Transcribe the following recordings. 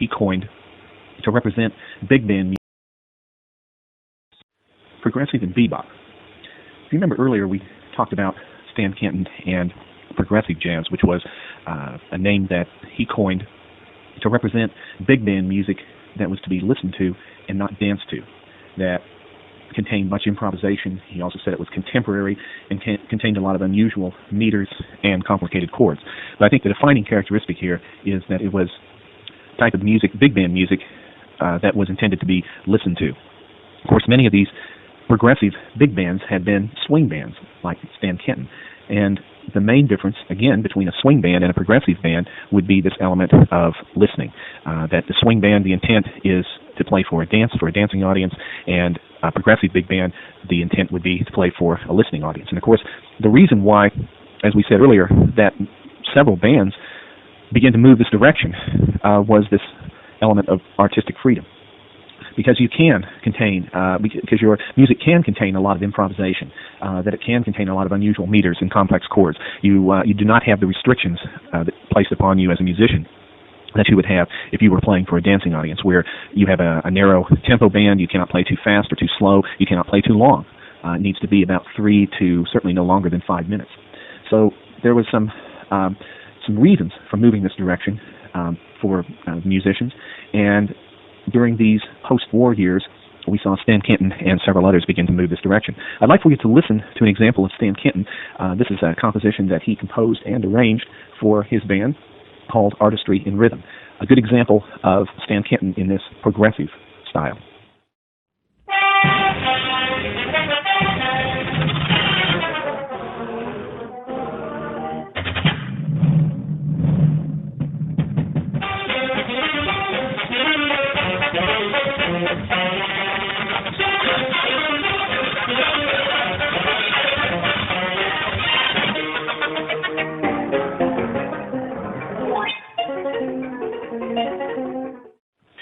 he coined to represent big band music, progressive and bebop. If you remember earlier, we talked about Stan Kenton and progressive jazz, which was a name that he coined to represent big band music that was to be listened to and not danced to, that contained much improvisation. He also said it was contemporary and contained a lot of unusual meters and complicated chords. But I think the defining characteristic here is that it was a type of music, big band music, that was intended to be listened to. Of course, many of these progressive big bands had been swing bands, like Stan Kenton. And the main difference, again, between a swing band and a progressive band would be this element of listening. That the swing band, the intent is to play for a dancing audience, and a progressive big band, the intent would be to play for a listening audience. And of course, the reason why, as we said earlier, that several bands began to move this direction was this element of artistic freedom. Because you can contain, because your music can contain a lot of improvisation, that it can contain a lot of unusual meters and complex chords. You do not have the restrictions that placed upon you as a musician that you would have if you were playing for a dancing audience, where you have a narrow tempo band. You cannot play too fast or too slow. You cannot play too long. It needs to be about 3 to certainly no longer than 5 minutes. So there was some reasons for moving this direction for musicians, and during these post-war years, we saw Stan Kenton and several others begin to move this direction. I'd like for you to listen to an example of Stan Kenton. This is a composition that he composed and arranged for his band called Artistry in Rhythm. A good example of Stan Kenton in this progressive style.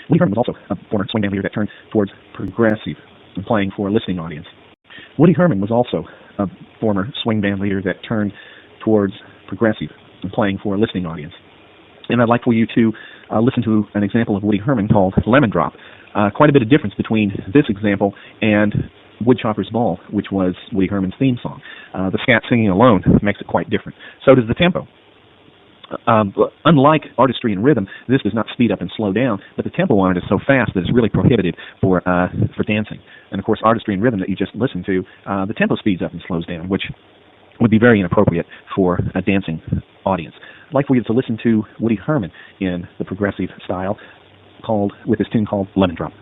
Woody Herman was also a former swing band leader that turned towards progressive and playing for a listening audience. Woody Herman was also a former swing band leader that turned towards progressive and playing for a listening audience. And I'd like for you to listen to an example of Woody Herman called Lemon Drop. Quite a bit of difference between this example and Woodchopper's Ball, which was Woody Herman's theme song. The scat singing alone makes it quite different. So does the tempo. Unlike Artistry in Rhythm, this does not speed up and slow down, but the tempo on it is so fast that it's really prohibited for dancing. And of course, Artistry in Rhythm that you just listened to, the tempo speeds up and slows down, which would be very inappropriate for a dancing audience. I'd like for you to listen to Woody Herman in the progressive style, with his tune called Lemon Drop.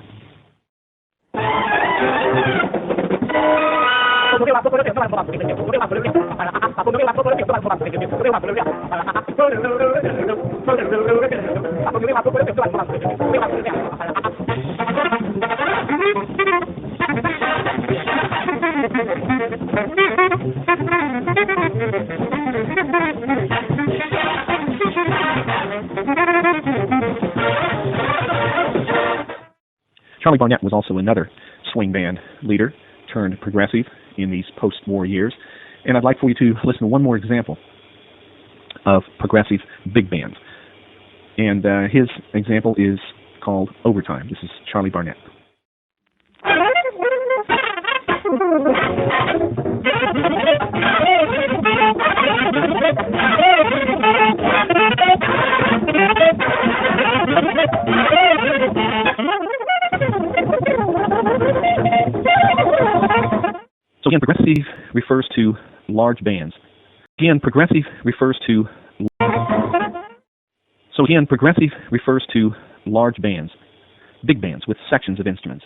Charlie Barnett was also another swing band leader turned progressive in these post-war years. And I'd like for you to listen to one more example of progressive big bands. And his example is called Overtime. This is Charlie Barnett. So again, progressive refers to large bands. Again, progressive refers to large bands, big bands with sections of instruments.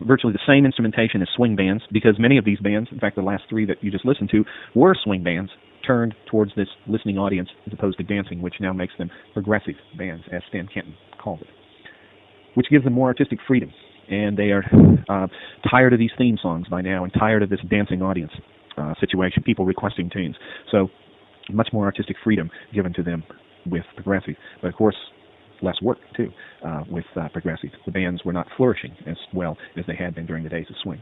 Virtually the same instrumentation as swing bands, because many of these bands, in fact the last 3 that you just listened to, were swing bands turned towards this listening audience as opposed to dancing, which now makes them progressive bands, as Stan Kenton called it, which gives them more artistic freedom. And they are tired of these theme songs by now and tired of this dancing audience situation, people requesting tunes. So much more artistic freedom given to them with progressive. But of course, less work, too, with progressive. The bands were not flourishing as well as they had been during the days of swing.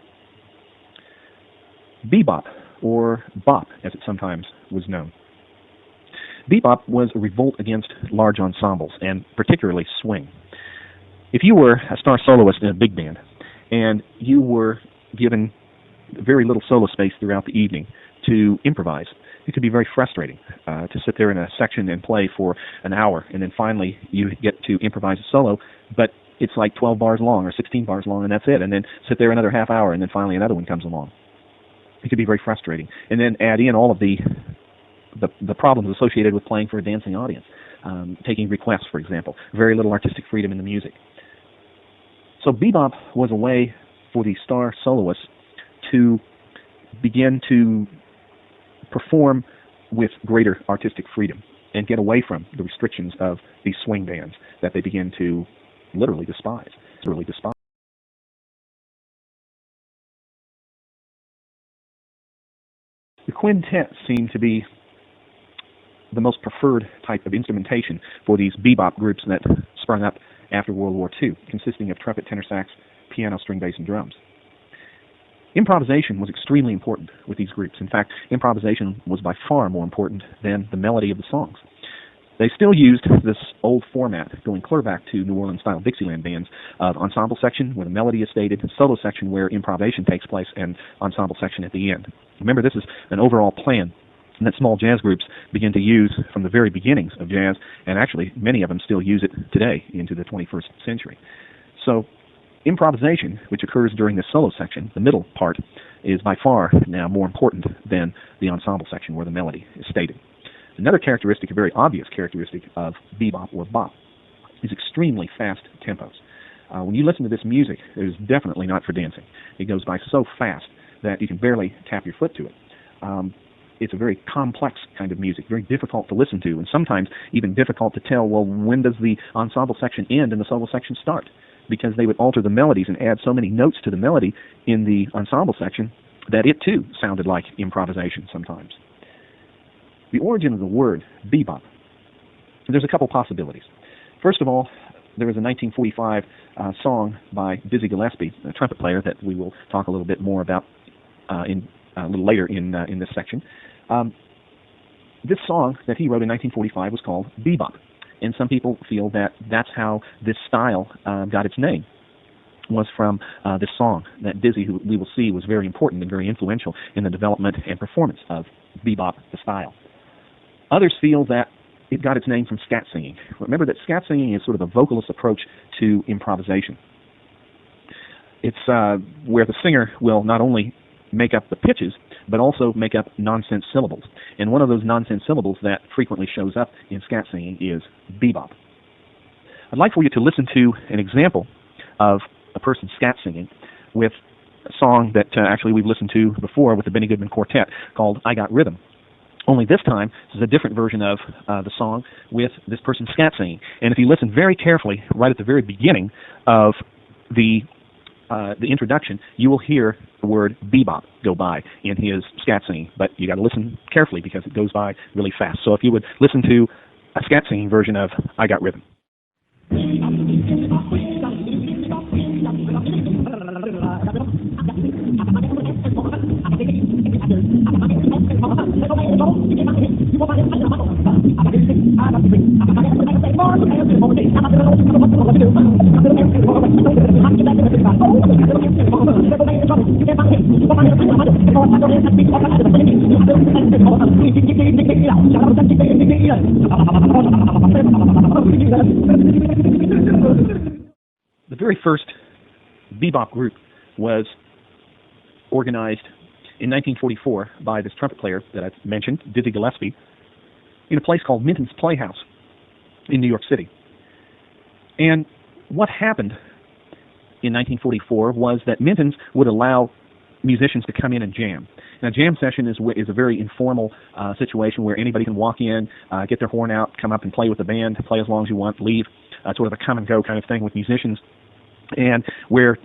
Bebop, or bop as it sometimes was known. Bebop was a revolt against large ensembles, and particularly swing. If you were a star soloist in a big band and you were given very little solo space throughout the evening to improvise, it could be very frustrating to sit there in a section and play for an hour, and then finally you get to improvise a solo, but it's like 12 bars long or 16 bars long, and that's it, and then sit there another half hour, and then finally another one comes along. It could be very frustrating. And then add in all of the problems associated with playing for a dancing audience, taking requests, for example, very little artistic freedom in the music. So bebop was a way for the star soloists to begin to perform with greater artistic freedom and get away from the restrictions of these swing bands that they begin to literally despise. The quintet seemed to be the most preferred type of instrumentation for these bebop groups that sprung up after World War II, consisting of trumpet, tenor sax, piano, string bass, and drums. Improvisation was extremely important with these groups. In fact, improvisation was by far more important than the melody of the songs. They still used this old format, going clear back to New Orleans-style Dixieland bands, of ensemble section where the melody is stated, solo section where improvisation takes place, and ensemble section at the end. Remember, this is an overall plan that small jazz groups begin to use from the very beginnings of jazz, and actually many of them still use it today into the 21st century. So improvisation, which occurs during the solo section, the middle part, is by far now more important than the ensemble section where the melody is stated. Another characteristic, a very obvious characteristic of bebop or bop, is extremely fast tempos. When you listen to this music, it is definitely not for dancing. It goes by so fast that you can barely tap your foot to it. It's a very complex kind of music, very difficult to listen to, and sometimes even difficult to tell, well, when does the ensemble section end and the solo section start? Because they would alter the melodies and add so many notes to the melody in the ensemble section that it too sounded like improvisation sometimes. The origin of the word bebop, there's a couple possibilities. First of all, there was a 1945 song by Dizzy Gillespie, a trumpet player that we will talk a little bit more about a little later in this section. This song that he wrote in 1945 was called bebop, and some people feel that that's how this style got its name, was from this song that Dizzy, who we will see, was very important and very influential in the development and performance of bebop, the style. Others feel that it got its name from scat singing. Remember that scat singing is sort of a vocalist approach to improvisation. It's where the singer will not only make up the pitches, but also make up nonsense syllables. And one of those nonsense syllables that frequently shows up in scat singing is bebop. I'd like for you to listen to an example of a person scat singing with a song that actually we've listened to before with the Benny Goodman Quartet called I Got Rhythm. Only this time, this is a different version of the song with this person scat singing. And if you listen very carefully, right at the very beginning of the introduction, you will hear the word bebop go by in his scat singing. But you got to listen carefully because it goes by really fast. So if you would listen to a scat singing version of I Got Rhythm. The very first bebop group was organized in 1944 by this trumpet player that I mentioned, Dizzy Gillespie, in a place called Minton's Playhouse in New York City. And what happened in 1944 was that Minton's would allow musicians to come in and jam. Now, jam session is a very informal situation where anybody can walk in, get their horn out, come up and play with the band, play as long as you want, leave, sort of a come and go kind of thing with musicians, and where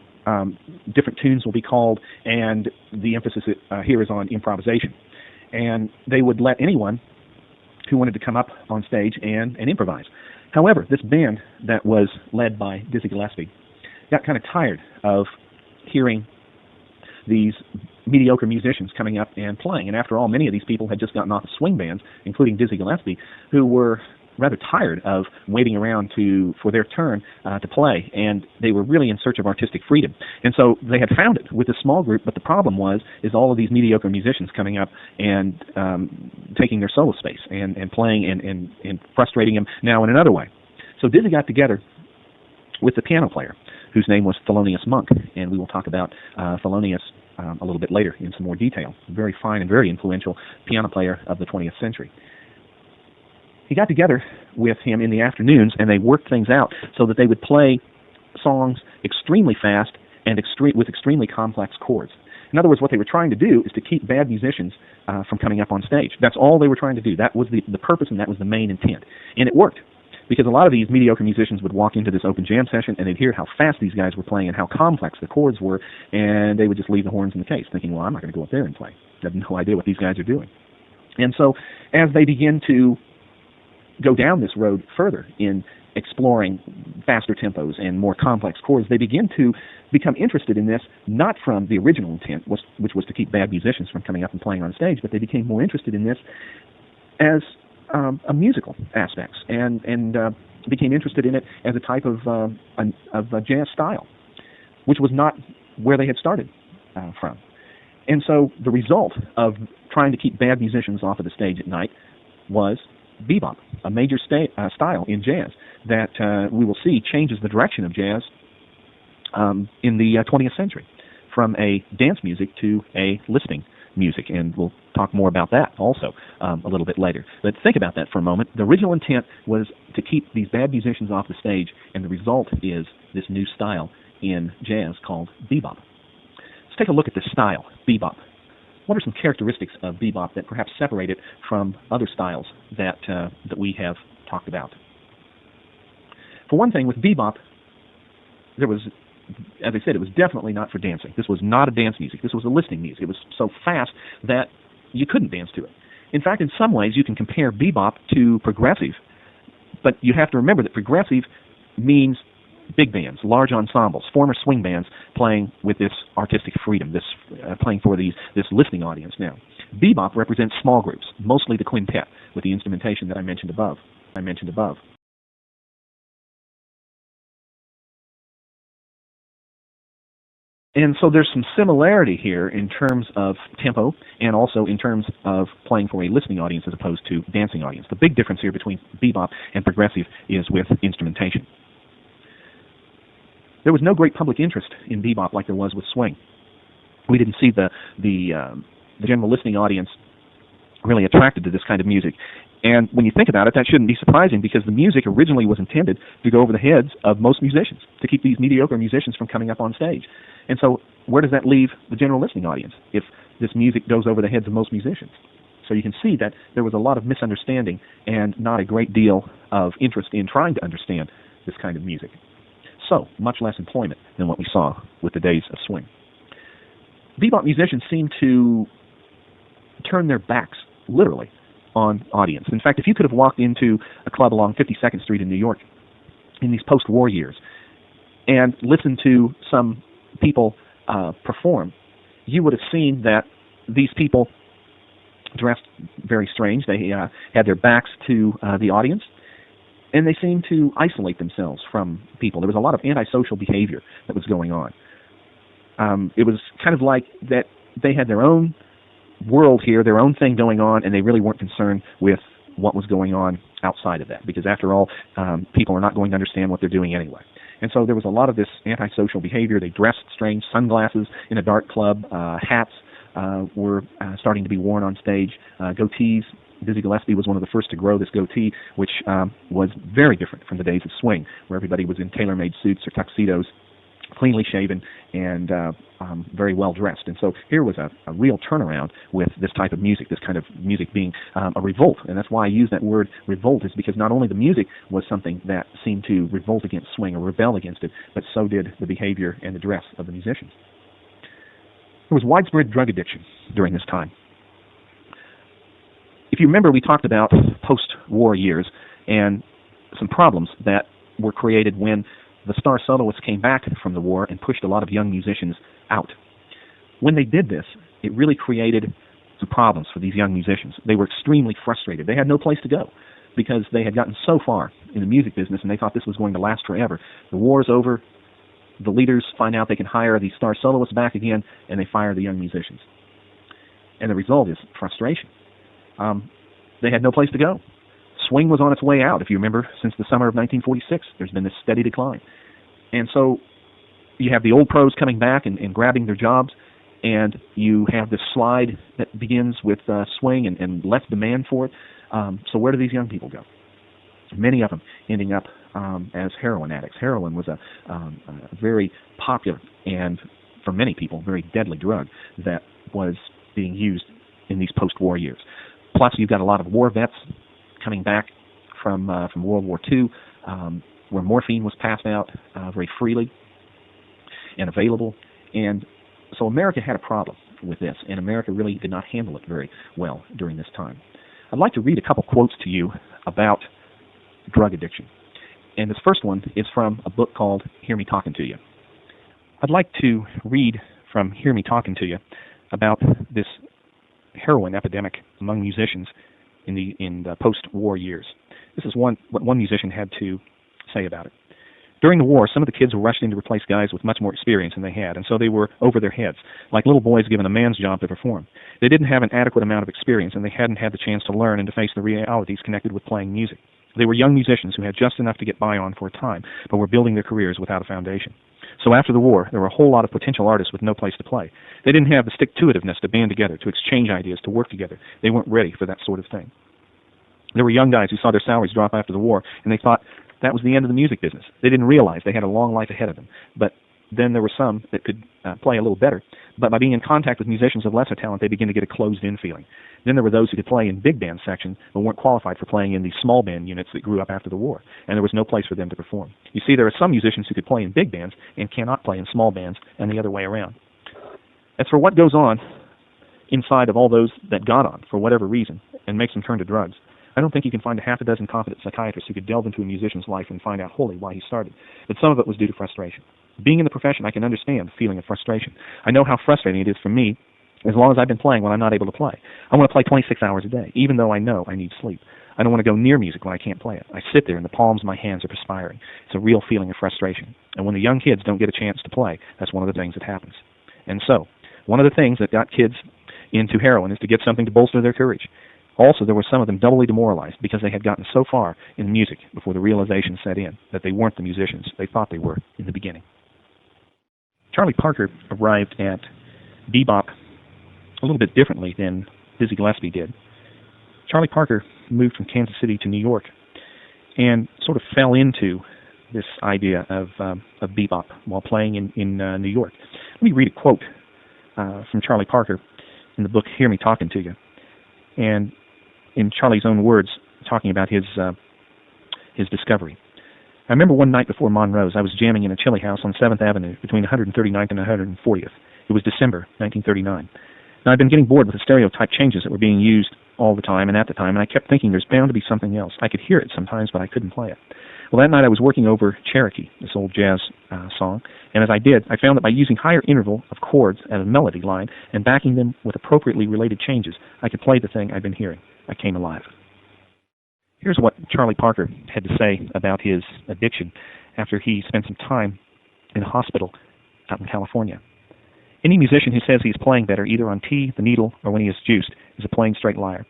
different tunes will be called, and the emphasis here is on improvisation. And they would let anyone who wanted to come up on stage and improvise. However, this band that was led by Dizzy Gillespie got kind of tired of hearing these mediocre musicians coming up and playing. And after all, many of these people had just gotten off of swing bands, including Dizzy Gillespie, who were rather tired of waiting around for their turn to play, and they were really in search of artistic freedom. And so they had found it with a small group, but the problem is all of these mediocre musicians coming up and taking their solo space and playing and frustrating them now in another way. So Dizzy got together with the piano player, whose name was Thelonious Monk, and we will talk about Thelonious a little bit later in some more detail. Very fine and very influential piano player of the 20th century. He got together with him in the afternoons, and they worked things out so that they would play songs extremely fast and with extremely complex chords. In other words, what they were trying to do is to keep bad musicians from coming up on stage. That's all they were trying to do. That was the purpose, and that was the main intent. And it worked, because a lot of these mediocre musicians would walk into this open jam session, and they'd hear how fast these guys were playing and how complex the chords were, and they would just leave the horns in the case, thinking, well, I'm not going to go up there and play. I have no idea what these guys are doing. And so as they begin to go down this road further in exploring faster tempos and more complex chords, they begin to become interested in this, not from the original intent, which was to keep bad musicians from coming up and playing on stage, but they became more interested in this as a musical aspects, and became interested in it as a type of a jazz style, which was not where they had started from. And so the result of trying to keep bad musicians off of the stage at night was bebop, a major style in jazz that we will see changes the direction of jazz in the 20th century, from a dance music to a lisping music, and we'll talk more about that also a little bit later. But think about that for a moment. The original intent was to keep these bad musicians off the stage, and the result is this new style in jazz called bebop. Let's take a look at this style, bebop. What are some characteristics of bebop that perhaps separate it from other styles that we have talked about? For one thing, with bebop, there was, as I said, it was definitely not for dancing. This was not a dance music. This was a listening music. It was so fast that you couldn't dance to it. In fact, in some ways, you can compare bebop to progressive, but you have to remember that progressive means big bands, large ensembles, former swing bands playing with this artistic freedom, this playing for this listening audience now. Bebop represents small groups, mostly the quintet, with the instrumentation that I mentioned above. And so there's some similarity here in terms of tempo and also in terms of playing for a listening audience as opposed to dancing audience. The big difference here between bebop and progressive is with instrumentation. There was no great public interest in bebop like there was with swing. We didn't see the general listening audience really attracted to this kind of music. And when you think about it, that shouldn't be surprising, because the music originally was intended to go over the heads of most musicians, to keep these mediocre musicians from coming up on stage. And so where does that leave the general listening audience if this music goes over the heads of most musicians? So you can see that there was a lot of misunderstanding and not a great deal of interest in trying to understand this kind of music. So much less employment than what we saw with the days of swing. Bebop musicians seem to turn their backs, literally, on audience. In fact, if you could have walked into a club along 52nd Street in New York in these post-war years and listened to some people perform, you would have seen that these people dressed very strange. They had their backs to the audience, and they seemed to isolate themselves from people. There was a lot of antisocial behavior that was going on. It was kind of like that they had their own world here, their own thing going on, and they really weren't concerned with what was going on outside of that, because after all, people are not going to understand what they're doing anyway. And so there was a lot of this antisocial behavior. They dressed strange, sunglasses in a dark club, hats were starting to be worn on stage, goatees. Dizzy Gillespie was one of the first to grow this goatee, which was very different from the days of swing, where everybody was in tailor-made suits or tuxedos, cleanly shaven and very well dressed. And so here was a real turnaround with this type of music, this kind of music being a revolt. And that's why I use that word revolt, is because not only the music was something that seemed to revolt against swing or rebel against it, but so did the behavior and the dress of the musicians. There was widespread drug addiction during this time. If you remember, we talked about post-war years and some problems that were created when the star soloists came back from the war and pushed a lot of young musicians out. When they did this, it really created some problems for these young musicians. They were extremely frustrated. They had no place to go. because they had gotten so far in the music business and they thought this was going to last forever. The war's over. The leaders find out they can hire these star soloists back again, and they fire the young musicians. And the result is frustration. They had no place to go. Swing was on its way out, if you remember, since the summer of 1946. There's been this steady decline. And so you have the old pros coming back and grabbing their jobs, and you have this slide that begins with swing and less demand for it. So where do these young people go? Many of them ending up as heroin addicts. Heroin was a very popular and, for many people, very deadly drug that was being used in these post-war years. Plus, you've got a lot of war vets coming back from World War II, where morphine was passed out very freely and available. And so America had a problem with this, and America really did not handle it very well during this time. I'd like to read a couple quotes to you about drug addiction. And this first one is from a book called Hear Me Talking to You. I'd like to read from Hear Me Talking to You about this heroin epidemic among musicians in the post-war years. This is what one musician had to say about it. During the war, some of the kids were rushed in to replace guys with much more experience than they had, and so they were over their heads, like little boys given a man's job to perform. They didn't have an adequate amount of experience, and they hadn't had the chance to learn and to face the realities connected with playing music. They were young musicians who had just enough to get by on for a time, but were building their careers without a foundation. So after the war, there were a whole lot of potential artists with no place to play. They didn't have the stick-to-itiveness to band together, to exchange ideas, to work together. They weren't ready for that sort of thing. There were young guys who saw their salaries drop after the war, and they thought that was the end of the music business. They didn't realize they had a long life ahead of them. But then there were some that could play a little better, but by being in contact with musicians of lesser talent, they began to get a closed-in feeling. Then there were those who could play in big band sections, but weren't qualified for playing in these small band units that grew up after the war, and there was no place for them to perform. You see, there are some musicians who could play in big bands and cannot play in small bands, and the other way around. As for what goes on inside of all those that got on, for whatever reason, and makes them turn to drugs, I don't think you can find a half a dozen competent psychiatrists who could delve into a musician's life and find out wholly why he started. But some of it was due to frustration. Being in the profession, I can understand the feeling of frustration. I know how frustrating it is for me as long as I've been playing when I'm not able to play. I want to play 26 hours a day, even though I know I need sleep. I don't want to go near music when I can't play it. I sit there and the palms of my hands are perspiring. It's a real feeling of frustration. And when the young kids don't get a chance to play, that's one of the things that happens. And so, one of the things that got kids into heroin is to get something to bolster their courage. Also, there were some of them doubly demoralized because they had gotten so far in music before the realization set in that they weren't the musicians they thought they were in the beginning. Charlie Parker arrived at bebop a little bit differently than Dizzy Gillespie did. Charlie Parker moved from Kansas City to New York and sort of fell into this idea of bebop while playing in New York. Let me read a quote from Charlie Parker in the book Hear Me Talking to You. And in Charlie's own words, talking about his discovery. I remember one night before Monroe's, I was jamming in a chili house on 7th Avenue between 139th and 140th. It was December 1939. Now, I'd been getting bored with the stereotype changes that were being used all the time and at the time, and I kept thinking there's bound to be something else. I could hear it sometimes, but I couldn't play it. Well, that night I was working over Cherokee, this old jazz song, and as I did, I found that by using higher interval of chords as a melody line and backing them with appropriately related changes, I could play the thing I'd been hearing. I came alive. Here's what Charlie Parker had to say about his addiction after he spent some time in a hospital out in California. Any musician who says he's playing better, either on tea, the needle, or when he is juiced, is a plain straight liar.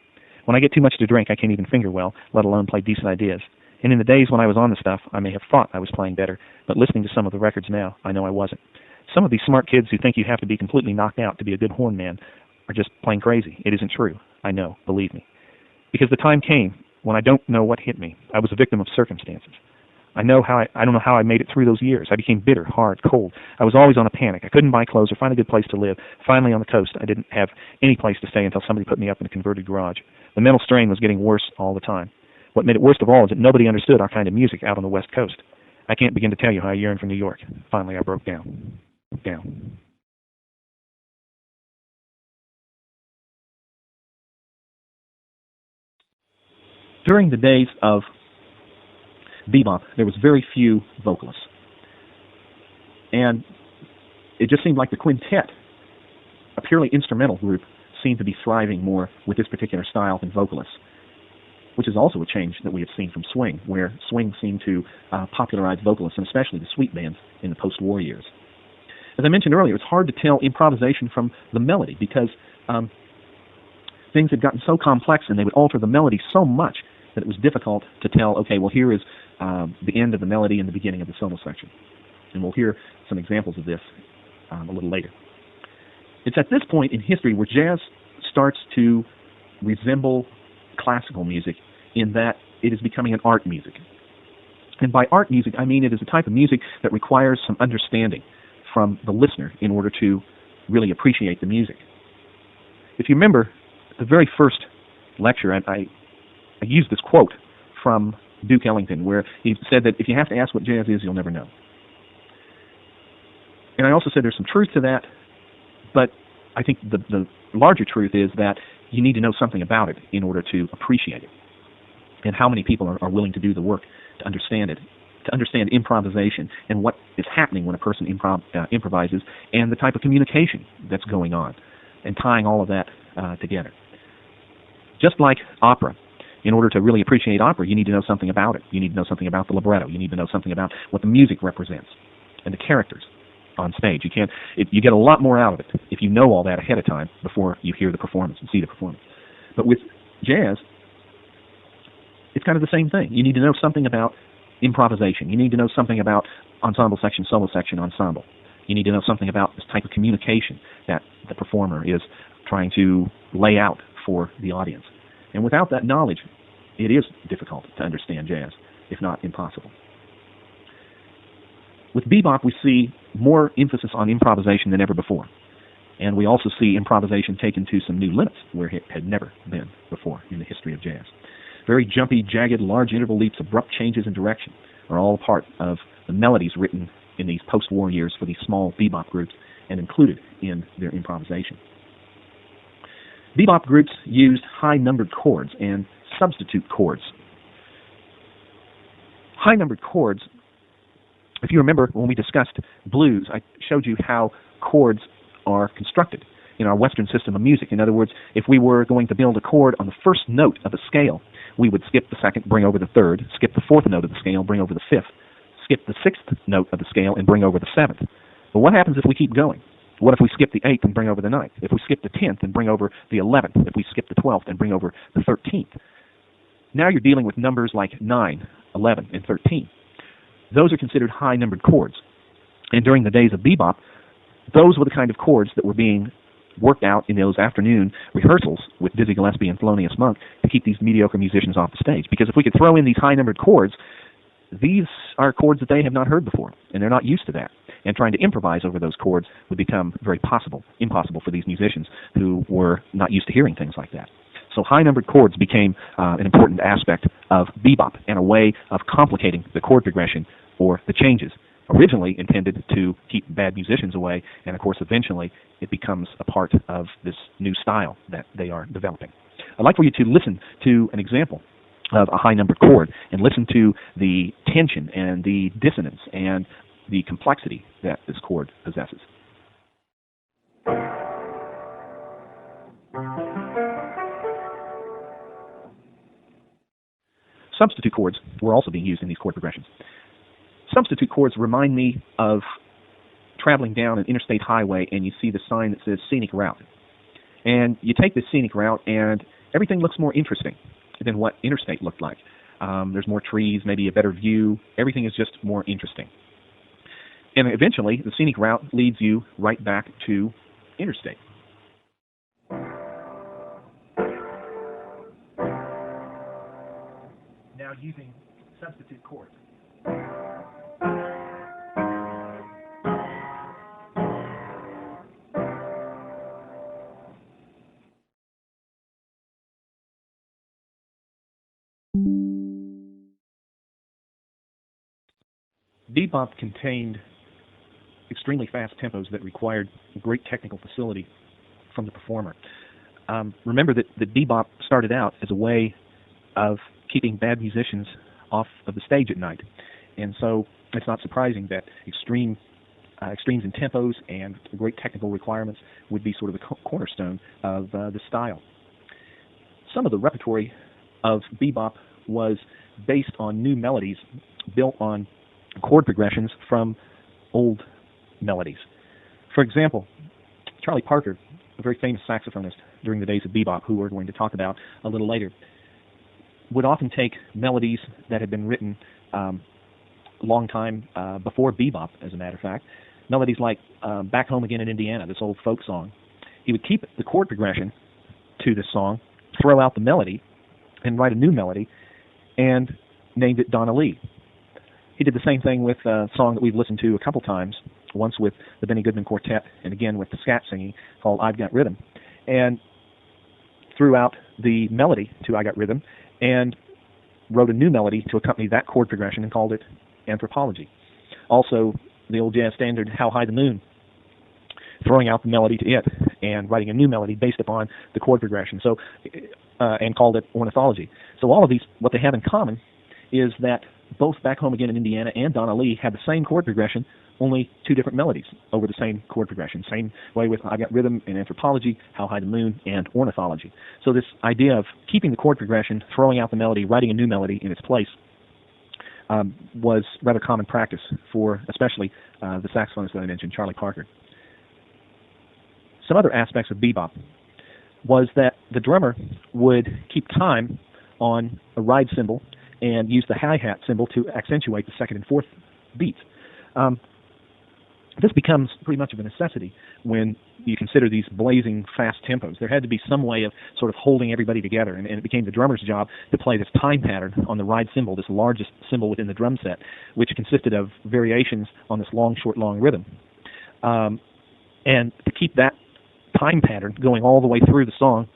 When I get too much to drink, I can't even finger well, let alone play decent ideas. And in the days when I was on the stuff, I may have thought I was playing better, but listening to some of the records now, I know I wasn't. Some of these smart kids who think you have to be completely knocked out to be a good horn man are just plain crazy. It isn't true. I know, believe me. Because the time came when I don't know what hit me. I was a victim of circumstances. I don't know how I made it through those years. I became bitter, hard, cold. I was always on a panic. I couldn't buy clothes or find a good place to live. Finally, on the coast, I didn't have any place to stay until somebody put me up in a converted garage. The mental strain was getting worse all the time. What made it worst of all is that nobody understood our kind of music out on the West Coast. I can't begin to tell you how I yearned for New York. Finally, I broke down. During the days of bebop, there was very few vocalists. And it just seemed like the quintet, a purely instrumental group, seemed to be thriving more with this particular style than vocalists. which is also a change that we have seen from swing, where swing seemed to popularize vocalists, and especially the sweep bands in the post-war years. As I mentioned earlier, it's hard to tell improvisation from the melody because things had gotten so complex and they would alter the melody so much that it was difficult to tell, okay, well, here is the end of the melody and the beginning of the solo section. And we'll hear some examples of this a little later. It's at this point in history where jazz starts to resemble classical music in that it is becoming an art music. And by art music, I mean it is a type of music that requires some understanding from the listener in order to really appreciate the music. If you remember, the very first lecture, I used this quote from Duke Ellington, where he said that if you have to ask what jazz is, you'll never know. And I also said there's some truth to that, but I think the larger truth is that you need to know something about it in order to appreciate it. And how many people are willing to do the work to understand it, to understand improvisation and what is happening when a person improvises, and the type of communication that's going on, and tying all of that together. Just like opera, in order to really appreciate opera, you need to know something about it. You need to know something about the libretto. You need to know something about what the music represents and the characters on stage. You get a lot more out of it if you know all that ahead of time before you hear the performance and see the performance. But with jazz, it's kind of the same thing. You need to know something about improvisation. You need to know something about ensemble section, solo section, ensemble. You need to know something about this type of communication that the performer is trying to lay out for the audience. And without that knowledge, it is difficult to understand jazz, if not impossible. With bebop, we see more emphasis on improvisation than ever before. And we also see improvisation taken to some new limits where it had never been before in the history of jazz. Very jumpy, jagged, large interval leaps, abrupt changes in direction are all part of the melodies written in these post-war years for these small bebop groups and included in their improvisation. Bebop groups used high-numbered chords and substitute chords. High-numbered chords, if you remember when we discussed blues, I showed you how chords are constructed in our Western system of music. In other words, if we were going to build a chord on the first note of a scale, we would skip the second, bring over the third, skip the fourth note of the scale, bring over the fifth, skip the sixth note of the scale, and bring over the seventh. But what happens if we keep going? What if we skip the 8th and bring over the 9th? If we skip the 10th and bring over the 11th? If we skip the 12th and bring over the 13th? Now you're dealing with numbers like 9, 11, and 13. Those are considered high-numbered chords. And during the days of bebop, those were the kind of chords that were being worked out in those afternoon rehearsals with Dizzy Gillespie and Thelonious Monk to keep these mediocre musicians off the stage. Because if we could throw in these high-numbered chords, these are chords that they have not heard before, and they're not used to that. And trying to improvise over those chords would become very impossible for these musicians who were not used to hearing things like that. So high-numbered chords became an important aspect of bebop and a way of complicating the chord progression or the changes, originally intended to keep bad musicians away, and of course eventually it becomes a part of this new style that they are developing. I'd like for you to listen to an example of a high-numbered chord and listen to the tension and the dissonance and the complexity that this chord possesses. Substitute chords were also being used in these chord progressions. Substitute chords remind me of traveling down an interstate highway and you see the sign that says scenic route. And you take this scenic route and everything looks more interesting than what interstate looked like. There's more trees, maybe a better view. Everything is just more interesting. And eventually, the scenic route leads you right back to interstate. Now using substitute chords. Bebop contained extremely fast tempos that required great technical facility from the performer. Remember that bebop started out as a way of keeping bad musicians off of the stage at night. And so it's not surprising that extremes in tempos and great technical requirements would be sort of the cornerstone of the style. Some of the repertory of bebop was based on new melodies built on chord progressions from old melodies. For example, Charlie Parker, a very famous saxophonist during the days of bebop, who we're going to talk about a little later, would often take melodies that had been written a long time before bebop, as a matter of fact, melodies like Back Home Again in Indiana, this old folk song. He would keep the chord progression to this song, throw out the melody, and write a new melody, and named it Donna Lee. He did the same thing with a song that we've listened to a couple times, once with the Benny Goodman Quartet, and again with the scat singing, called I've Got Rhythm, and threw out the melody to I Got Rhythm, and wrote a new melody to accompany that chord progression and called it Anthropology. Also, the old jazz standard How High the Moon, throwing out the melody to it and writing a new melody based upon the chord progression, and called it Ornithology. So all of these, what they have in common is that both Back Home Again in Indiana and Donna Lee had the same chord progression, only two different melodies over the same chord progression. Same way with I Got Rhythm and Anthropology, How High the Moon, and Ornithology. So this idea of keeping the chord progression, throwing out the melody, writing a new melody in its place, was rather common practice for especially the saxophonist that I mentioned, Charlie Parker. Some other aspects of bebop was that the drummer would keep time on a ride cymbal and use the hi-hat cymbal to accentuate the second and fourth beats. This becomes pretty much of a necessity when you consider these blazing fast tempos. There had to be some way of sort of holding everybody together, and it became the drummer's job to play this time pattern on the ride cymbal, this largest cymbal within the drum set, which consisted of variations on this long, short, long rhythm. And to keep that time pattern going all the way through the song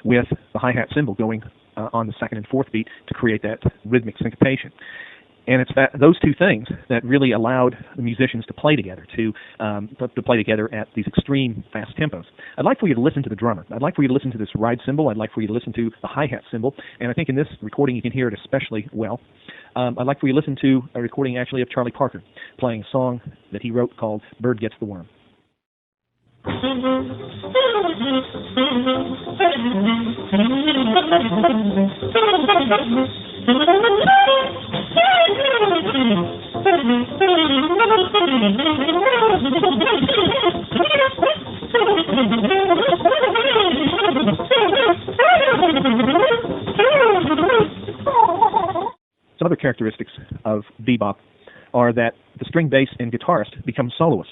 with the hi-hat cymbal going on the second and fourth beat to create that rhythmic syncopation. And it's those two things that really allowed the musicians to play together, to play together at these extreme fast tempos. I'd like for you to listen to the drummer. I'd like for you to listen to this ride cymbal. I'd like for you to listen to the hi-hat cymbal. And I think in this recording you can hear it especially well. I'd like for you to listen to a recording actually of Charlie Parker playing a song that he wrote called Bird Gets the Worm. Some other characteristics of bebop are that the string bass and guitarist become soloists.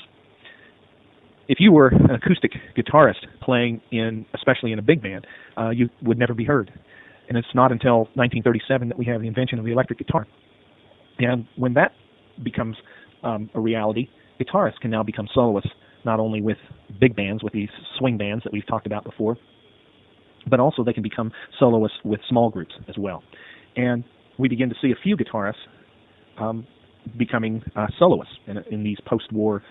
If you were an acoustic guitarist playing especially in a big band, you would never be heard. And it's not until 1937 that we have the invention of the electric guitar. And when that becomes a reality, guitarists can now become soloists, not only with big bands, with these swing bands that we've talked about before, but also they can become soloists with small groups as well. And we begin to see a few guitarists becoming soloists in these post-war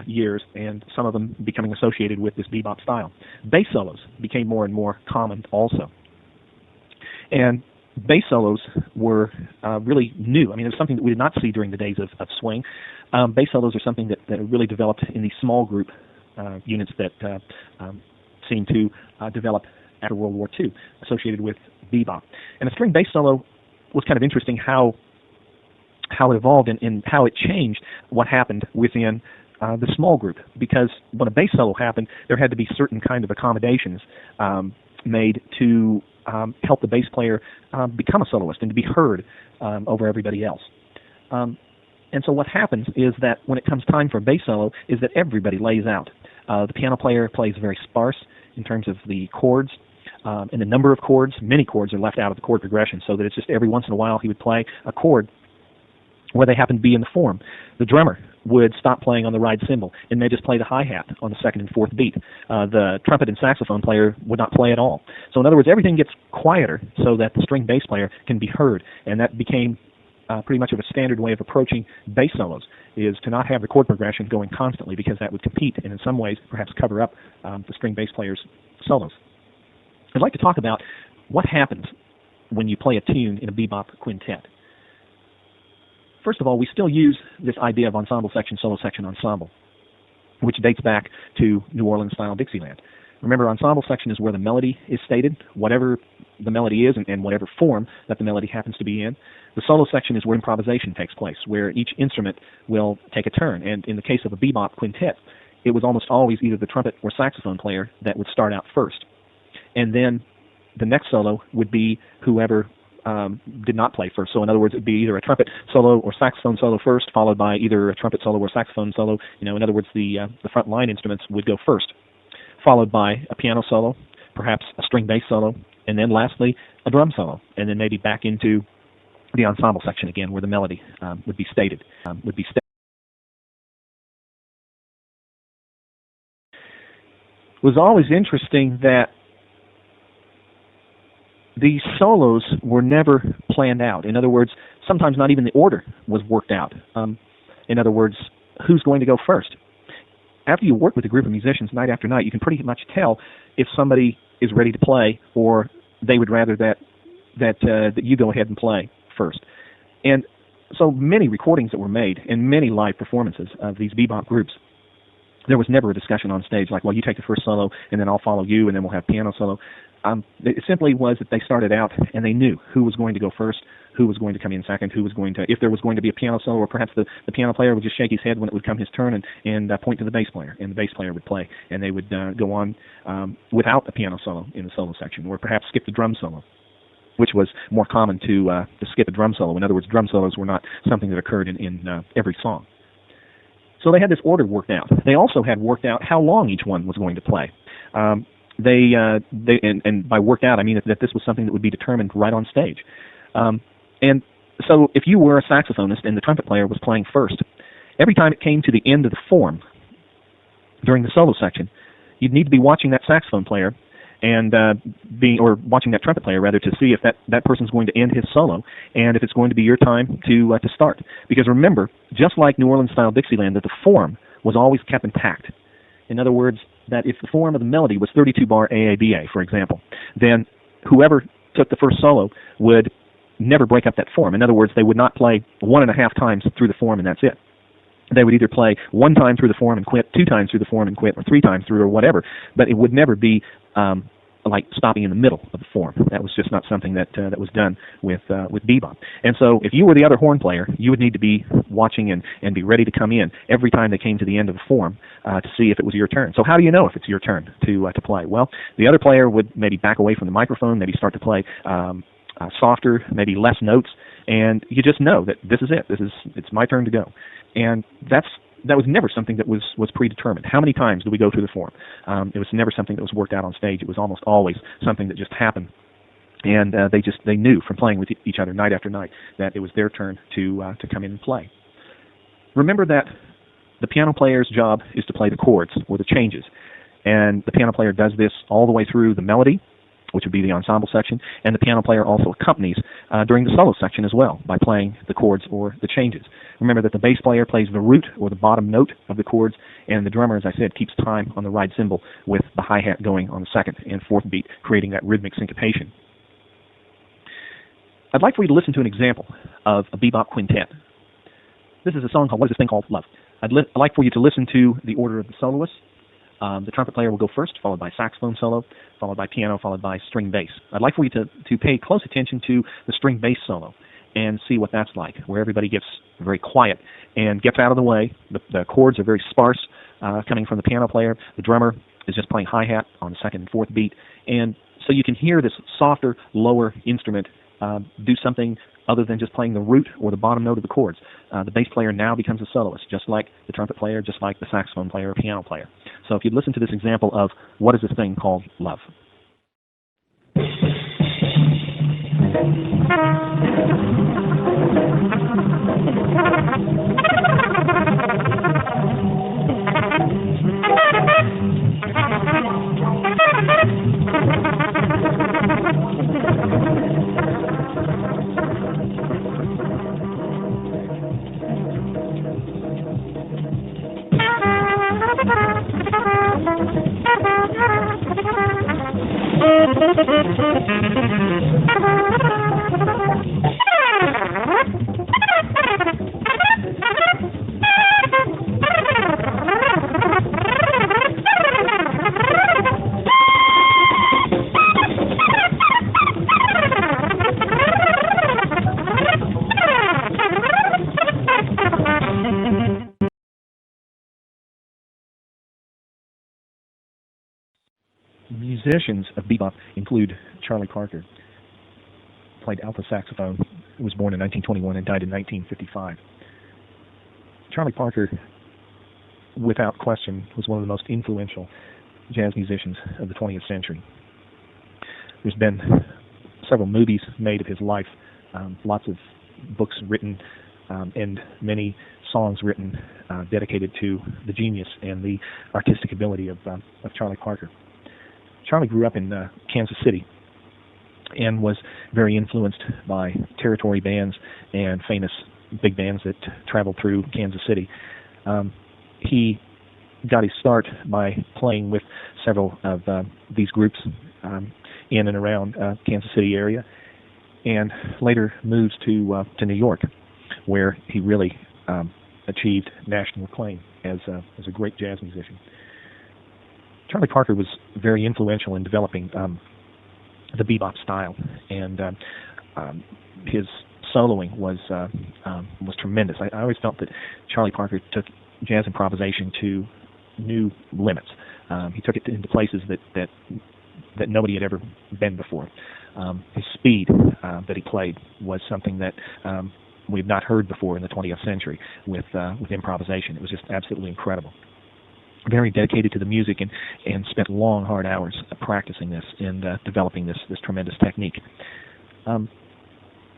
years, and some of them becoming associated with this bebop style. Bass solos became more and more common also. And bass solos were really new. I mean, it was something that we did not see during the days of swing. Bass solos are something that really developed in these small group units that seemed to develop after World War II, associated with bebop. And a string bass solo was kind of interesting how it evolved and how it changed what happened within the small group. Because when a bass solo happened, there had to be certain kind of accommodations made to help the bass player become a soloist and to be heard over everybody else. And so what happens is that when it comes time for a bass solo is that everybody lays out. The piano player plays very sparse in terms of the chords. And the number of chords, many chords are left out of the chord progression, so that it's just every once in a while he would play a chord where they happen to be in the form. The drummer would stop playing on the ride cymbal and they just play the hi-hat on the second and fourth beat. The trumpet and saxophone player would not play at all. So in other words, everything gets quieter so that the string bass player can be heard, and that became pretty much of a standard way of approaching bass solos, is to not have the chord progression going constantly, because that would compete and in some ways perhaps cover up the string bass player's solos. I'd like to talk about what happens when you play a tune in a bebop quintet. First of all, we still use this idea of ensemble section, solo section, ensemble, which dates back to New Orleans-style Dixieland. Remember, ensemble section is where the melody is stated, whatever the melody is and whatever form that the melody happens to be in. The solo section is where improvisation takes place, where each instrument will take a turn. And in the case of a bebop quintet, it was almost always either the trumpet or saxophone player that would start out first. And then the next solo would be whoever did not play first. So in other words, it would be either a trumpet solo or saxophone solo first, followed by either a trumpet solo or saxophone solo. In other words, the front line instruments would go first, followed by a piano solo, perhaps a string bass solo, and then lastly a drum solo, and then maybe back into the ensemble section again, where the melody would be stated. It was always interesting that these solos were never planned out. In other words, sometimes not even the order was worked out. In other words, who's going to go first? After you work with a group of musicians night after night, you can pretty much tell if somebody is ready to play or they would rather that you go ahead and play first. And so many recordings that were made and many live performances of these bebop groups, there was never a discussion on stage like, well, you take the first solo and then I'll follow you and then we'll have piano solo. It simply was that they started out and they knew who was going to go first, who was going to come in second, who was going to, if there was going to be a piano solo, or perhaps the piano player would just shake his head when it would come his turn and point to the bass player, and the bass player would play, and they would go on without a piano solo in the solo section, or perhaps skip the drum solo, which was more common to skip a drum solo. In other words, drum solos were not something that occurred in every song. So they had this order worked out. They also had worked out how long each one was going to play. And by worked out, I mean that this was something that would be determined right on stage. And so if you were a saxophonist and the trumpet player was playing first, every time it came to the end of the form during the solo section, you'd need to be watching that saxophone player and watching that trumpet player rather, to see if that person's going to end his solo and if it's going to be your time to start. Because remember, just like New Orleans style Dixieland, that the form was always kept intact. In other words, that if the form of the melody was 32 bar AABA, for example, then whoever took the first solo would never break up that form. In other words, they would not play 1.5 times through the form and that's it. They would either play 1 time through the form and quit, 2 times through the form and quit, or 3 times through, or whatever. But it would never be like stopping in the middle of the form. That was just not something that was done with bebop. And so if you were the other horn player, you would need to be watching and be ready to come in every time they came to the end of the form to see if it was your turn. So how do you know if it's your turn to play? Well, the other player would maybe back away from the microphone, maybe start to play softer, maybe less notes, and you just know that this is it. It's my turn to go. And that was never something that was predetermined. How many times do we go through the form? It was never something that was worked out on stage. It was almost always something that just happened. And they knew from playing with each other night after night that it was their turn to come in and play. Remember that the piano player's job is to play the chords or the changes. And the piano player does this all the way through the melody, which would be the ensemble section, and the piano player also accompanies during the solo section as well by playing the chords or the changes. Remember that the bass player plays the root or the bottom note of the chords, and the drummer, as I said, keeps time on the ride cymbal with the hi-hat going on the second and fourth beat, creating that rhythmic syncopation. I'd like for you to listen to an example of a bebop quintet. This is a song called What Is This Thing Called Love? I'd like for you to listen to the order of the soloists. The trumpet player will go first, followed by saxophone solo, followed by piano, followed by string bass. I'd like for you to pay close attention to the string bass solo and see what that's like, where everybody gets very quiet and gets out of the way. The chords are very sparse coming from the piano player. The drummer is just playing hi-hat on the second and fourth beat. And so you can hear this softer, lower instrument do something other than just playing the root or the bottom note of the chords. The bass player now becomes a soloist, just like the trumpet player, just like the saxophone player or piano player. So if you'd listen to this example of What Is This Thing Called Love? Musicians of bebop include Charlie Parker, played alto saxophone, who was born in 1921 and died in 1955. Charlie Parker, without question, was one of the most influential jazz musicians of the 20th century. There's been several movies made of his life, lots of books written, and many songs written dedicated to the genius and the artistic ability of Charlie Parker. Charlie grew up in Kansas City and was very influenced by territory bands and famous big bands that traveled through Kansas City. He got his start by playing with several of these groups in and around Kansas City area, and later moves to New York, where he really achieved national acclaim as a great jazz musician. Charlie Parker was very influential in developing the bebop style, and his soloing was tremendous. I always felt that Charlie Parker took jazz improvisation to new limits. He took it into places that nobody had ever been before. His speed that he played was something that we've not heard before in the 20th century with improvisation. It was just absolutely incredible. Very dedicated to the music and spent long, hard hours practicing this and developing this tremendous technique.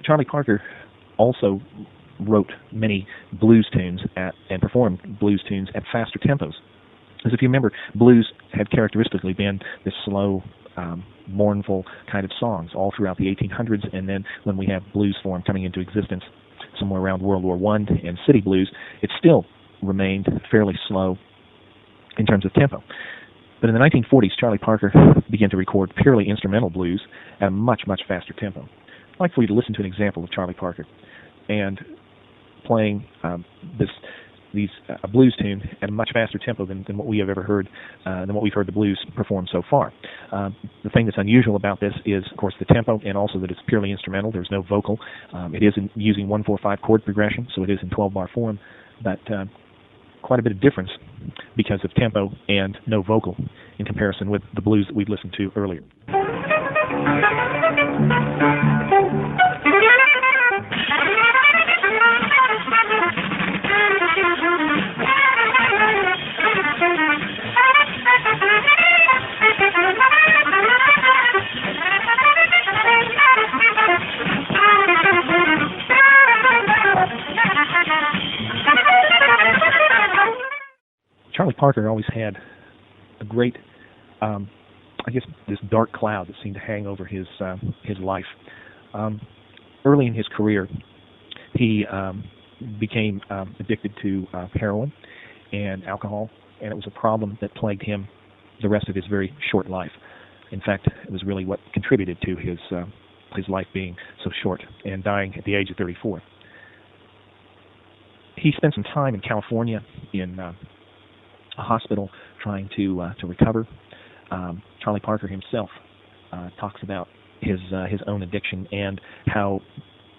Charlie Parker also wrote many blues tunes and performed blues tunes at faster tempos. As if you remember, blues had characteristically been this slow, mournful kind of songs all throughout the 1800s, and then when we have blues form coming into existence somewhere around World War I and city blues, it still remained fairly slow in terms of tempo. But in the 1940s, Charlie Parker began to record purely instrumental blues at a much, much faster tempo. I'd like for you to listen to an example of Charlie Parker and playing a blues tune at a much faster tempo than what we have ever heard, than what we've heard the blues perform so far. The thing that's unusual about this is, of course, the tempo, and also that it's purely instrumental. There's no vocal. It is using 1-4-5 chord progression, so it is in 12-bar form, but quite a bit of difference because of tempo and no vocal in comparison with the blues that we've listened to earlier. Charlie Parker always had a great, this dark cloud that seemed to hang over his life. Early in his career, he became addicted to heroin and alcohol, and it was a problem that plagued him the rest of his very short life. In fact, it was really what contributed to his life being so short and dying at the age of 34. He spent some time in California in a hospital trying to recover. Charlie Parker himself talks about his own addiction and how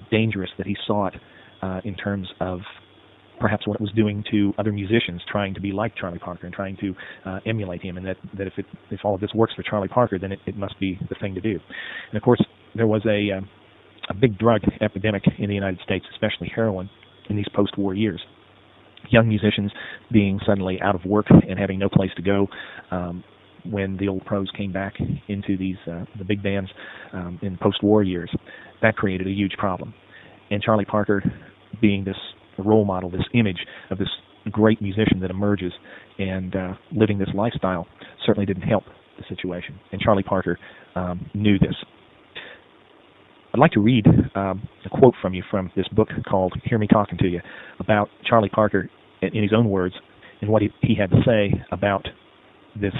dangerous that he saw it in terms of perhaps what it was doing to other musicians trying to be like Charlie Parker and trying to emulate him, and that if all of this works for Charlie Parker, then it must be the thing to do. And of course, there was a big drug epidemic in the United States, especially heroin, in these post-war years. Young musicians being suddenly out of work and having no place to go when the old pros came back into the big bands in post-war years. That created a huge problem. And Charlie Parker, being this role model, this image of this great musician that emerges and living this lifestyle, certainly didn't help the situation. And Charlie Parker knew this. I'd like to read a quote from you from this book called Hear Me Talking to You, about Charlie Parker in his own words and what he had to say about this